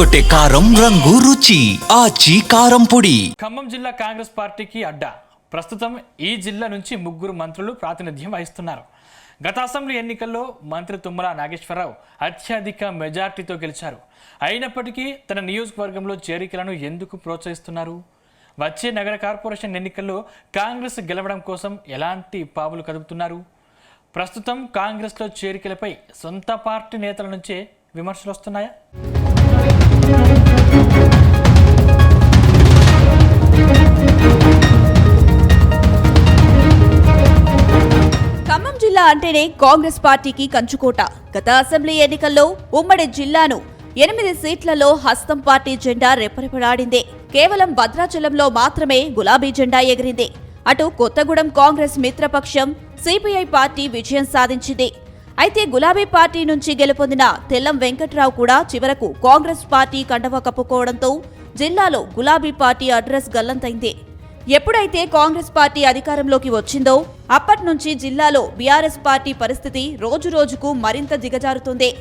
అదరగొట్టే కారం రంగు రుచి ఆచి కారం పొడి. ఖమ్మం జిల్లా కాంగ్రెస్ పార్టీకి అడ్డా. ప్రస్తుతం ఈ జిల్లా నుంచి 3 మంత్రులు ప్రాతినిధ్యం వహిస్తున్నారు. గత అసెంబ్లీ ఎన్నికల్లో మంత్రి తుమ్మల నాగేశ్వరరావు అత్యధిక మెజార్టీతో గెలిచారు. అయినప్పటికీ తన నియోజకవర్గంలో చేరికలను ఎందుకు ప్రోత్సహిస్తున్నారు? వచ్చే నగర కార్పొరేషన్ ఎన్నికల్లో కాంగ్రెస్ గెలవడం కోసం ఎలాంటి పావులు కదుపుతున్నారు? ప్రస్తుతం కాంగ్రెస్లో చేరికలపై సొంత పార్టీ నేతల నుంచే విమర్శలు వస్తున్నాయా? ఖమ్మం జిల్లా అంటేనే కాంగ్రెస్ పార్టీకి కంచుకోట. గత అసెంబ్లీ ఎన్నికల్లో ఉమ్మడి జిల్లాను 8 సీట్లలో హస్తం పార్టీ జెండా రెపరెపలాడింది. కేవలం భద్రాచలంలో మాత్రమే గులాబీ జెండా ఎగిరింది. అటు కొత్తగూడెం కాంగ్రెస్ మిత్రపక్షం సిపిఐ పార్టీ విజయం సాధించింది. అయితే గులాబీ పార్టీ నుంచి గెలుపొందిన తెల్లం వెంకట్రావు కూడా చివరకు కాంగ్రెస్ పార్టీ కండవ కప్పుకోవడంతో జిల్లాలో గులాబీ పార్టీ అడ్రస్ గల్లంతైంది. ఎప్పుడైతే కాంగ్రెస్ పార్టీ అధికారంలోకి వచ్చిందో అప్పటి నుంచి జిల్లాలో బీఆర్ఎస్ పార్టీ పరిస్థితి రోజురోజుకు మరింత దిగజారుతుంది.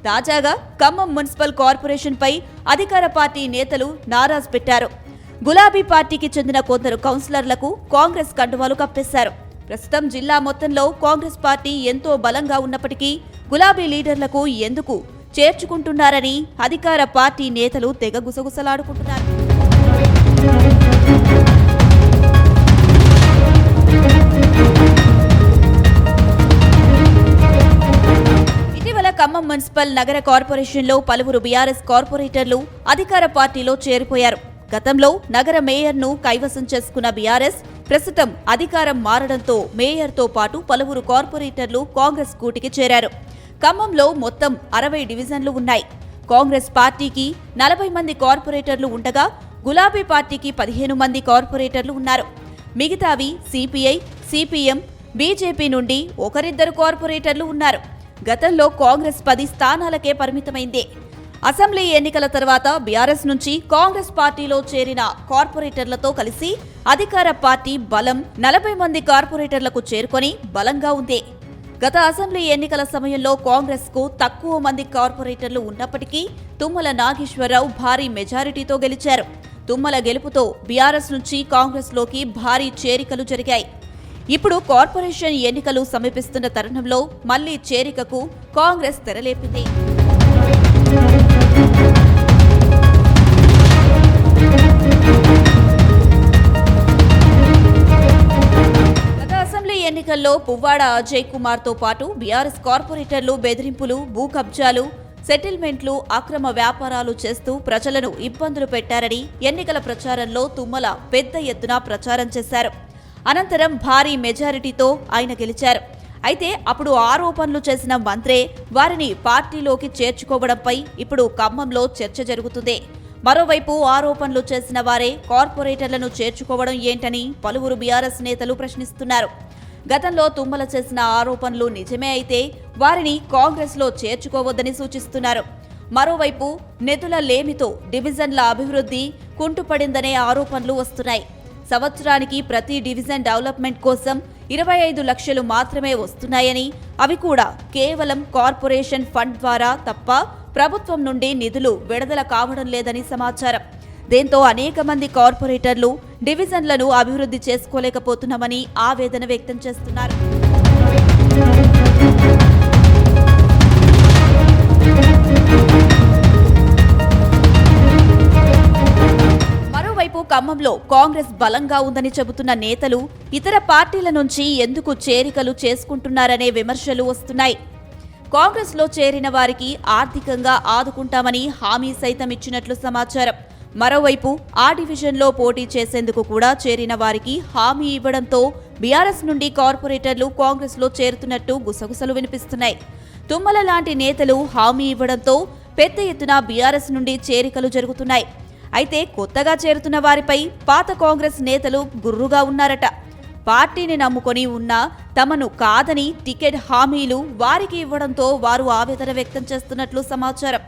తాజాగా ఖమ్మం మున్సిపల్ కార్పొరేషన్ పై అధికార పార్టీ నేతలు నారాజ్ పెట్టారు. గులాబీ పార్టీకి చెందిన కొందరు కౌన్సిలర్లకు కాంగ్రెస్ కండువాలు కప్పేశారు. ప్రస్తుతం జిల్లా మొత్తంలో కాంగ్రెస్ పార్టీ ఎంతో బలంగా ఉన్నప్పటికీ గులాబీ లీడర్లకు ఎందుకు చేర్చుకుంటున్నారని అధికార పార్టీ నేతలు తెగ గుసగుసలాడుకుంటున్నారు. ఇటీవల ఖమ్మం మున్సిపల్ నగర కార్పొరేషన్లో పలువురు బీఆర్ఎస్ కార్పొరేటర్లు అధికార పార్టీలో చేరిపోయారు. గతంలో నగర మేయర్ను కైవసం చేసుకున్న బీఆర్ఎస్ ప్రస్తుతం అధికారం మారడంతో మేయర్తో పాటు పలువురు కార్పొరేటర్లు కాంగ్రెస్ కూటికి చేరారు. ఖమ్మంలో మొత్తం 60 డివిజన్లు ఉన్నాయి. కాంగ్రెస్ పార్టీకి 40 మంది కార్పొరేటర్లు ఉండగా గులాబీ పార్టీకి 15 మంది కార్పొరేటర్లు ఉన్నారు. మిగతావి సిపిఐ, సిపిఎం, బీజేపీ నుండి ఒకరిద్దరు కార్పొరేటర్లు ఉన్నారు. గతంలో కాంగ్రెస్ 10 స్థానాలకే పరిమితమైంది. అసెంబ్లీ ఎన్నికల తర్వాత బీఆర్ఎస్ నుంచి కాంగ్రెస్ పార్టీలో చేరిన కార్పొరేటర్లతో కలిసి అధికార పార్టీ బలం 40 మంది కార్పొరేటర్లకు చేరుకొని బలంగా ఉంది. గత అసెంబ్లీ ఎన్నికల సమయంలో కాంగ్రెస్ కు తక్కువ మంది కార్పొరేటర్లు ఉన్నప్పటికీ తుమ్మల నాగేశ్వరరావు భారీ మెజారిటీతో గెలిచారు. తుమ్మల గెలుపుతో బీఆర్ఎస్ నుంచి కాంగ్రెస్ లోకి భారీ చేరికలు జరిగాయి. ఇప్పుడు కార్పొరేషన్ ఎన్నికలు సమీపిస్తున్న తరుణంలో మళ్లీ చేరికకు కాంగ్రెస్ తెరలేపింది. గత అసెంబ్లీ ఎన్నికల్లో పువ్వాడ అజయ్ కుమార్ తో పాటు బీఆర్ఎస్ కార్పొరేటర్లు బెదిరింపులు, భూ కబ్జాలు, సెటిల్మెంట్లు, అక్రమ వ్యాపారాలు చేస్తూ ప్రజలను ఇబ్బందులు పెట్టారని ఎన్నికల ప్రచారంలో తుమ్మల పెద్ద ఎత్తున ప్రచారం చేశారు. అనంతరం భారీ మెజారిటీతో ఆయన గెలిచారు. అయితే అప్పుడు ఆరోపణలు చేసిన మంత్రే వారిని పార్టీలోకి చేర్చుకోవడంపై ఇప్పుడు ఖమ్మంలో చర్చ జరుగుతుంది. మరోవైపు ఆరోపణలు చేసిన వారే కార్పొరేటర్లను చేర్చుకోవడం ఏంటని పలువురు బీఆర్ఎస్ నేతలు ప్రశ్నిస్తున్నారు. గతంలో తుమ్మల చేసిన ఆరోపణలు నిజమే అయితే వారిని కాంగ్రెస్లో చేర్చుకోవద్దని సూచిస్తున్నారు. మరోవైపు నిధుల లేమితో డివిజన్ల అభివృద్ధి కుంటుపడిందనే ఆరోపణలు వస్తున్నాయి. సంవత్సరానికి ప్రతి డివిజన్ డెవలప్మెంట్ కోసం 25 లక్షలు మాత్రమే వస్తున్నాయని, అవి కూడా కేవలం కార్పొరేషన్ ఫండ్ ద్వారా తప్ప ప్రభుత్వం నుండి నిధులు విడుదల కావడం లేదని సమాచారం. దీంతో అనేక మంది కార్పొరేటర్లు డివిజన్లను అభివృద్ధి చేసుకోలేకపోతున్నామని ఆవేదన వ్యక్తం చేస్తున్నారు. మరోవైపు ఖమ్మంలో కాంగ్రెస్ బలంగా ఉందని చెబుతున్న నేతలు ఇతర పార్టీల నుంచి ఎందుకు చేరికలు చేసుకుంటున్నారనే విమర్శలు వస్తున్నాయి. కాంగ్రెస్లో చేరిన వారికి ఆర్థికంగా ఆదుకుంటామని హామీ సైతం ఇచ్చినట్లు సమాచారం. మరోవైపు ఆ డివిజన్లో పోటీ చేసేందుకు కూడా చేరిన వారికి హామీ ఇవ్వడంతో బీఆర్ఎస్ నుండి కార్పొరేటర్లు కాంగ్రెస్లో చేరుతున్నట్టు గుసగుసలు వినిపిస్తున్నాయి. తుమ్మల లాంటి నేతలు హామీ ఇవ్వడంతో పెద్ద ఎత్తున బీఆర్ఎస్ నుండి చేరికలు జరుగుతున్నాయి. అయితే కొత్తగా చేరుతున్న వారిపై పాత కాంగ్రెస్ నేతలు గుర్రుగా ఉన్నారట. పార్టీని నమ్ముకొని ఉన్నా తమను కాదని టికెట్ హామీలు వారికి ఇవ్వడంతో వారు ఆవేదన వ్యక్తం చేస్తున్నట్లు సమాచారం.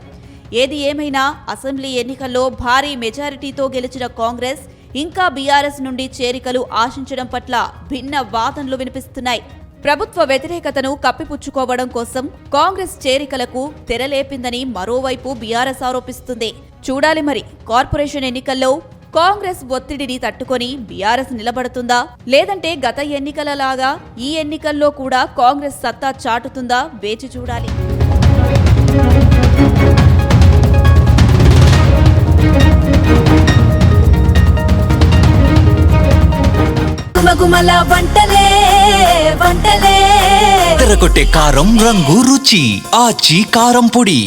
ఏది ఏమైనా అసెంబ్లీ ఎన్నికల్లో భారీ మెజారిటీతో గెలిచిన కాంగ్రెస్ ఇంకా బీఆర్ఎస్ నుండి చేరికలు ఆశించడం పట్ల భిన్న వాదనలు వినిపిస్తున్నాయి. ప్రభుత్వ వ్యతిరేకతను కప్పిపుచ్చుకోవడం కోసం కాంగ్రెస్ చేరికలకు తెరలేపిందని మరోవైపు బీఆర్ఎస్ ఆరోపిస్తుంది. చూడాలి మరి కార్పొరేషన్ ఎన్నికల్లో కాంగ్రెస్ ఒత్తిడిని తట్టుకొని బీఆర్ఎస్ నిలబడుతుందా, లేదంటే గత ఎన్నికలలాగా ఈ ఎన్నికల్లో కూడా కాంగ్రెస్ సత్తా చాటుతుందా వేచి చూడాలి. తెరకొట్టే కారం రంగు రుచి ఆచి కారం పొడి.